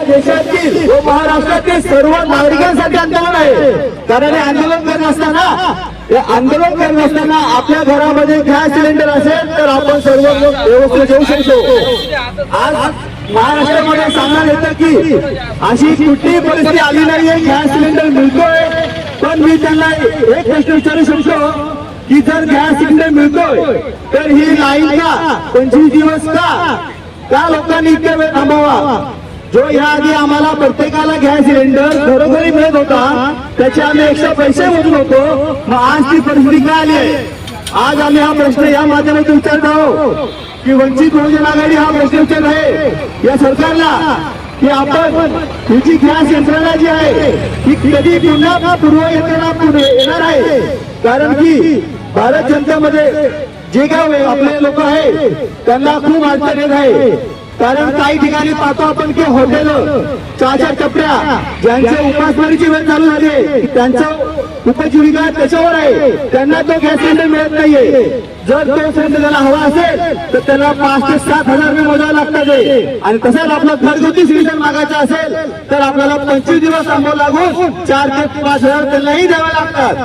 देशातील व महाराष्ट्रातील सर्व नागरिकांसाठी आंदोलन आहे। कारण हे आंदोलन करत असताना आपल्या घरामध्ये गॅस सिलेंडर असेल तर आपण सर्व व्यवस्थित घेऊ शकतो। आज महाराष्ट्रामध्ये सांगण्यात येतं की अशी कुठलीही परिस्थिती आली नाहीये, गॅस सिलेंडर मिळतोय। पण मी त्यांना एक प्रश्न विचारू शकतो की जर गॅस सिलेंडर मिळतोय तर ही लाईन का 25 दिवस का लोकांनी इतक्या वेळ थांबावा? जो याआधी आम्हाला प्रत्येकाला गॅस सिलेंडर घरोघरी मिळत होता त्याचे आम्ही एक्स्ट्रा पैसे मोजून होतो, मग आज ती परिस्थिती काय आली आहे? आज आम्ही हा प्रश्न या माध्यमातून विचारत आहोत की वंचित बहुजन आघाडी हा प्रश्न विचारत आहे या सरकारला की आपण ही जी गॅस यंत्रणा जी आहे ही कधी पुन्हा पूर्व यंत्रणा येणार आहे? कारण की भारत जनतेमध्ये जे काय आपले लोक आहे त्यांना खूप अडचण येत आहे। कारण काही ठिकाणी पाहतो आपण की हॉटेल चहाच्या टपऱ्या ज्यांच्या उपासमारीची वेळ चालू झाली आहे त्यांचं उपजीविका त्याच्यावर आहे, त्यांना तो गॅस सिलेंडर मिळत नाहीये। जर तो सिलेंडर त्याला हवा असेल तर त्याला 5 ते 7 हजार रुपये मोजावे लागतात आणि तसंच आपला घरगुती सिलेंडर मागायचा असेल तर आपल्याला 25 दिवस थांबावं लागून 4 ते 5 हजार त्यांनाही द्यावे लागतात।